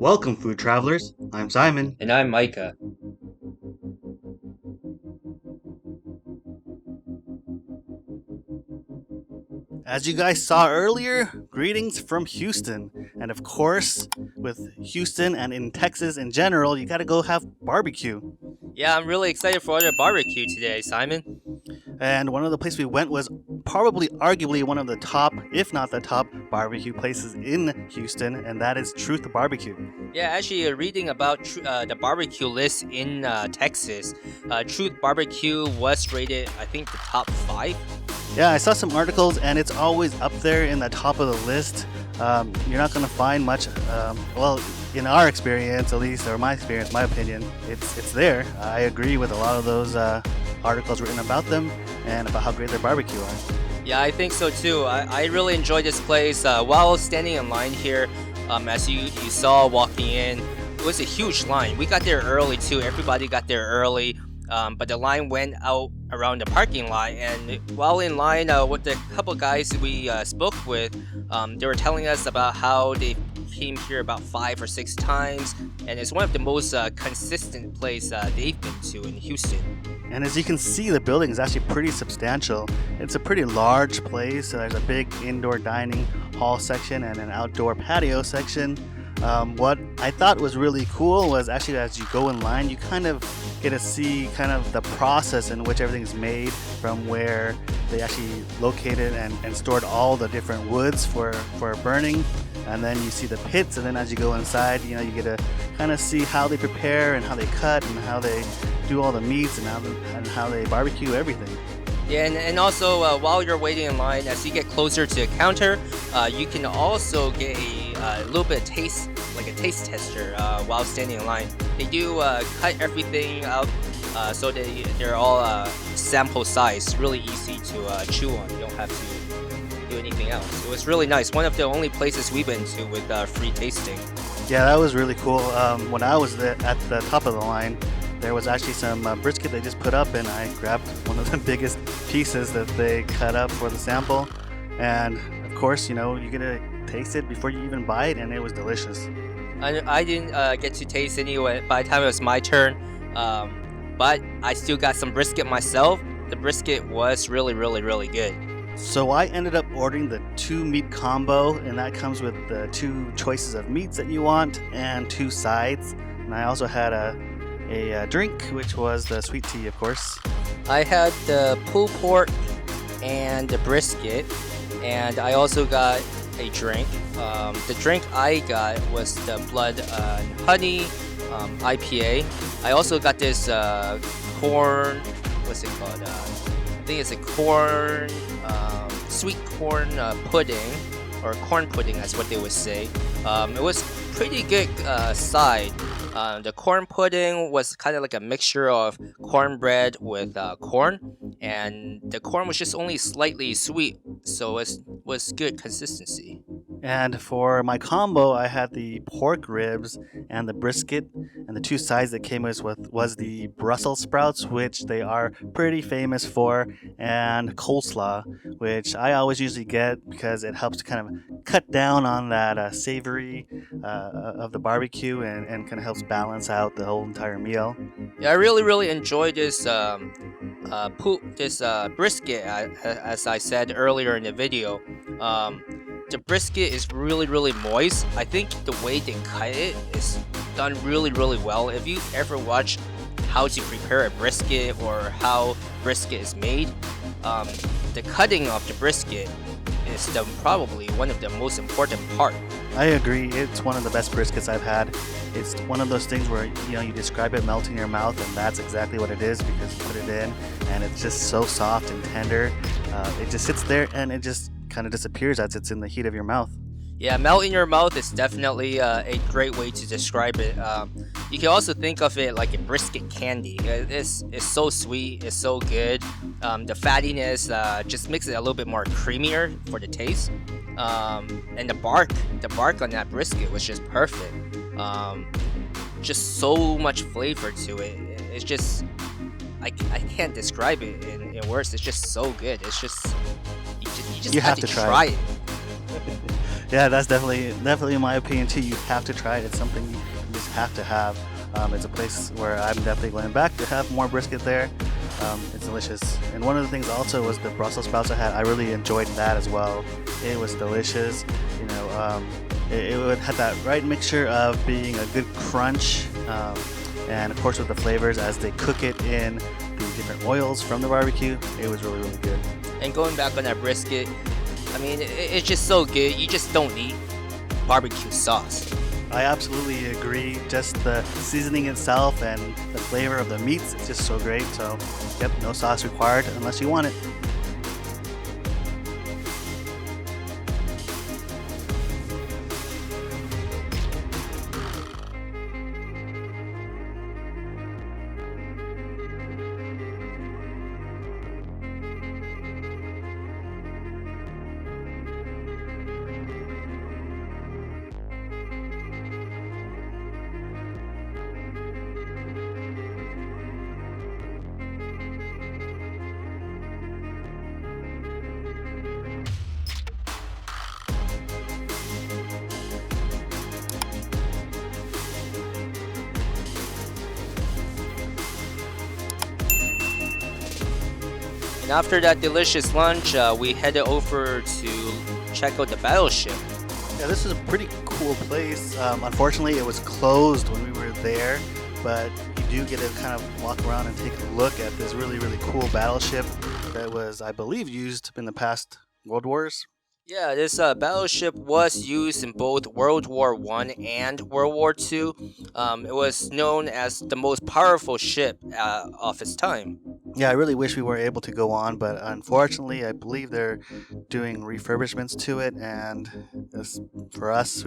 Welcome, food travelers. I'm Simon. And I'm Micah. As you guys saw earlier, greetings from Houston. And of course, with Houston and in Texas in general, you gotta go have barbecue. Yeah, I'm really excited for the barbecue today, Simon. And one of the places we went was probably arguably one of the top, if not the top, barbecue places in Houston, and that is Truth BBQ. Yeah, actually, reading about the barbecue list in Texas, Truth BBQ was rated, I think, the top 5. Yeah, I saw some articles, and it's always up there in the top of the list. You're not going to find much, well, in our experience at least, or my experience, my opinion, it's there. I agree with a lot of those articles written about them and about how great their barbecue are. Yeah, I think so too. I really enjoyed this place. While standing in line here, as you saw walking in, it was a huge line. We got there early too. Everybody got there early. But the line went out around the parking lot, and while in line with the couple guys we spoke with, they were telling us about how they came here about 5 or 6 times, and it's one of the most consistent places they've been to in Houston. And as you can see, the building is actually pretty substantial. It's a pretty large place. There's a big indoor dining hall section and an outdoor patio section. What I thought was really cool was actually as you go in line, you kind of get to see kind of the process in which everything is made, from where they actually located and stored all the different woods for burning. And then you see the pits, and then as you go inside, you get to kind of see how they prepare and how they cut and how they do all the meats and how they barbecue everything. Yeah, and also while you're waiting in line, as you get closer to the counter, you can also get a little bit of taste, like a taste tester, while standing in line. They do cut everything out so they're all sample size, really easy to chew on. You don't have to do anything else. It was really nice. One of the only places we've been to with free tasting. Yeah, that was really cool. When I was at the top of the line, there was actually some brisket they just put up, and I grabbed one of the biggest pieces that they cut up for the sample. And of course, you get to taste it before you even buy it, and it was delicious. I didn't get to taste anyway by the time it was my turn, but I still got some brisket myself. The brisket was really, really, really good. So I ended up ordering the 2 meat combo, and that comes with the 2 choices of meats that you want and 2 sides. And I also had a drink, which was the sweet tea, of course. I had the pulled pork and the brisket, and I also got a drink. The drink I got was the blood honey IPA. I also got this corn, what's it called? I think it's a corn, sweet corn pudding, or corn pudding, that's what they would say. It was pretty good side. The corn pudding was kind of like a mixture of cornbread with corn, and the corn was just only slightly sweet, so it was good consistency. And for my combo, I had the pork ribs and the brisket, and the 2 sides that came with was the Brussel Sprouts, which they are pretty famous for, and coleslaw, which I always usually get because it helps to kind of cut down on that savory of the barbecue and kind of helps balance out the whole entire meal. Yeah, I really, really enjoyed this brisket, as I said earlier in the video. The brisket is really, really moist. I think the way they cut it is done really, really well. If you ever watch how to prepare a brisket or how brisket is made, the cutting of the brisket is probably one of the most important part. I agree. It's one of the best briskets I've had. It's one of those things where you describe it melting in your mouth, and that's exactly what it is, because you put it in and it's just so soft and tender. It just sits there and it just kind of disappears as it's in the heat of your mouth. Yeah, melt in your mouth is definitely a great way to describe it. You can also think of it like a brisket candy. It's so sweet, it's so good. The fattiness just makes it a little bit more creamier for the taste. And the bark on that brisket was just perfect. Just so much flavor to it. It's just, I can't describe it in words. It's just so good. It's just you just You have have to to try it. Yeah, that's definitely my opinion too. You have to try it. It's something you just have to have. It's a place where I'm definitely going back to have more brisket there. It's delicious. And one of the things also was the Brussels sprouts I had. I really enjoyed that as well. It was delicious. It had that right mixture of being a good crunch, and of course with the flavors as they cook it in the different oils from the barbecue. It was really, really good. And going back on that brisket, I mean, it's just so good. You just don't need barbecue sauce. I absolutely agree. Just the seasoning itself and the flavor of the meats, it's just so great. So, yep, no sauce required unless you want it. And after that delicious lunch, we headed over to check out the Battleship. Yeah, this is a pretty cool place. Unfortunately, it was closed when we were there, but you do get to kind of walk around and take a look at this really, really cool battleship that was, I believe, used in the past World Wars. Yeah, this battleship was used in both World War I and World War II. It was known as the most powerful ship of its time. Yeah, I really wish we were able to go on, but unfortunately, I believe they're doing refurbishments to it, and for us,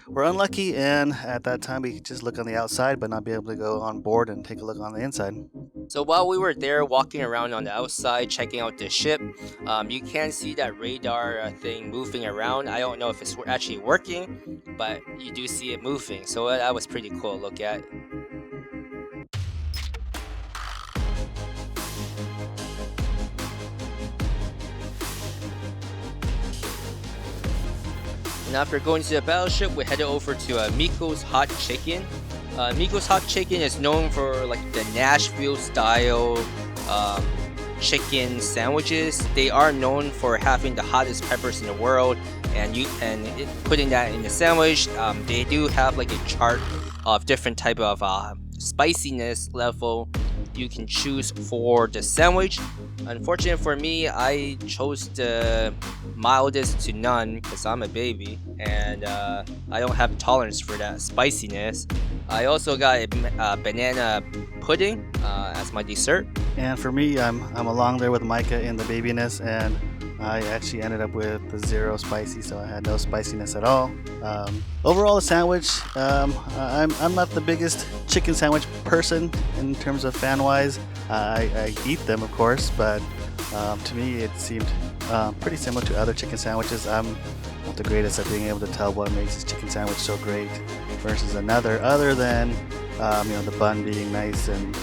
we're unlucky, and at that time, we could just look on the outside, but not be able to go on board and take a look on the inside. So while we were there walking around on the outside, checking out the ship, you can see that radar thing moving around. I don't know if it's actually working, but you do see it moving, so that was pretty cool to look at. And after going to the battleship, we headed over to Mico's Hot Chicken. Mico's Hot Chicken is known for like the Nashville style chicken sandwiches. They are known for having the hottest peppers in the world, and putting that in the sandwich. They do have like a chart of different type of spiciness level you can choose for the sandwich. Unfortunately for me, I chose the mildest to none because I'm a baby and I don't have tolerance for that spiciness. I also got a banana pudding as my dessert. And for me, I'm along there with Micah in the babiness, and I actually ended up with the zero spicy, so I had no spiciness at all. Overall, the sandwich, I'm not the biggest chicken sandwich person in terms of fan-wise. I eat them, of course, but to me, it seemed pretty similar to other chicken sandwiches. I'm not the greatest at being able to tell what makes this chicken sandwich so great versus another, other than the bun being nice and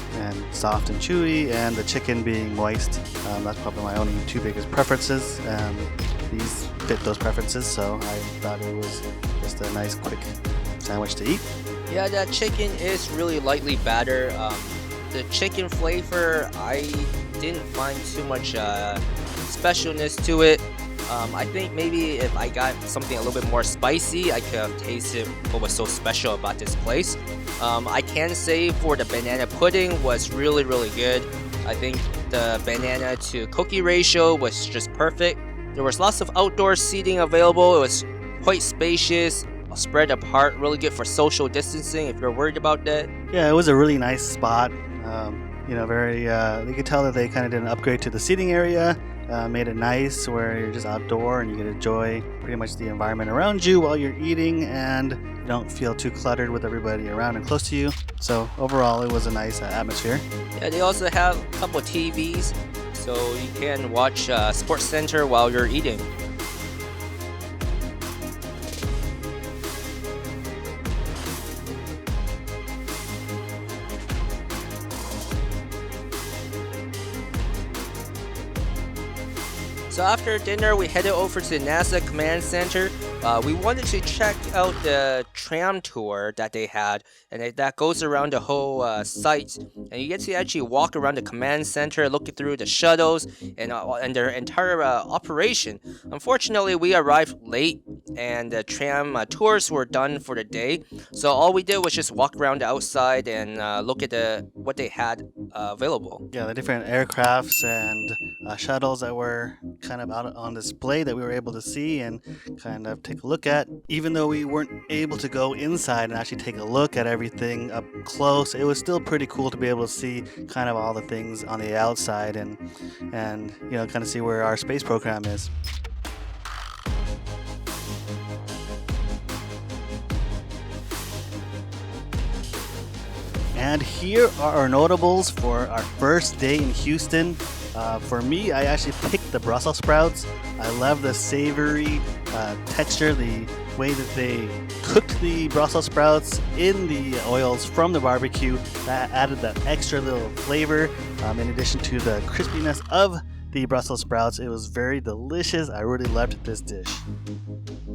soft and chewy, and the chicken being moist. That's probably my only two biggest preferences. These fit those preferences, so I thought it was just a nice, quick sandwich to eat. Yeah, that chicken is really lightly battered. The chicken flavor, I didn't find too much specialness to it. I think maybe if I got something a little bit more spicy, I could have tasted what was so special about this place. I can say for the banana pudding was really, really good. I think the banana to cookie ratio was just perfect. There was lots of outdoor seating available. It was quite spacious, spread apart, really good for social distancing if you're worried about that. Yeah, it was a really nice spot. You could tell that they kind of did an upgrade to the seating area. Made it nice where you're just outdoor and you can enjoy pretty much the environment around you while you're eating, and you don't feel too cluttered with everybody around and close to you. So overall, it was a nice atmosphere. Yeah, they also have a couple of TVs, so you can watch Sports Center while you're eating. So after dinner, we headed over to the NASA Command Center. We wanted to check out the tram tour that they had, and that goes around the whole site. And you get to actually walk around the command center, looking through the shuttles and their entire operation. Unfortunately, we arrived late, and the tram tours were done for the day. So all we did was just walk around the outside and look at what they had available. Yeah, the different aircrafts and shuttles that were kind of out on display that we were able to see and kind of take a look at. Even though we weren't able to go inside and actually take a look at everything up close, it was still pretty cool to be able to see kind of all the things on the outside and you know, kind of see where our space program is. And here are our notables for our first day in Houston. For me, I actually picked the Brussels sprouts. I love the savory texture, the way that they cooked the Brussels sprouts in the oils from the barbecue. That added that extra little flavor. In addition to the crispiness of the Brussels sprouts, it was very delicious. I really loved this dish.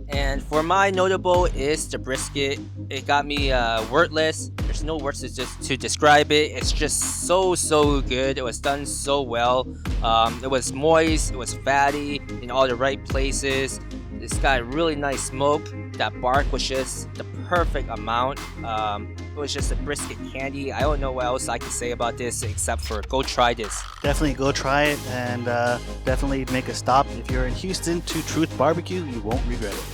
And for my notable is the brisket. It got me wordless. There's no words to describe it. It's just so good. It was done so well. It was moist. It was fatty in all the right places. It's got a really nice smoke. That bark was just the perfect amount. It was just a brisket candy. I don't know what else I can say about this except for go try this. Definitely go try it, and definitely make a stop if you're in Houston to Truth BBQ. You won't regret it.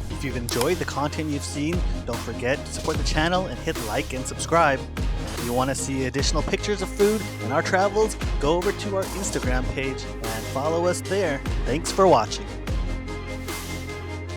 If you've enjoyed the content you've seen, don't forget to support the channel and hit like and subscribe. If you want to see additional pictures of food and our travels, go over to our Instagram page and follow us there. Thanks for watching.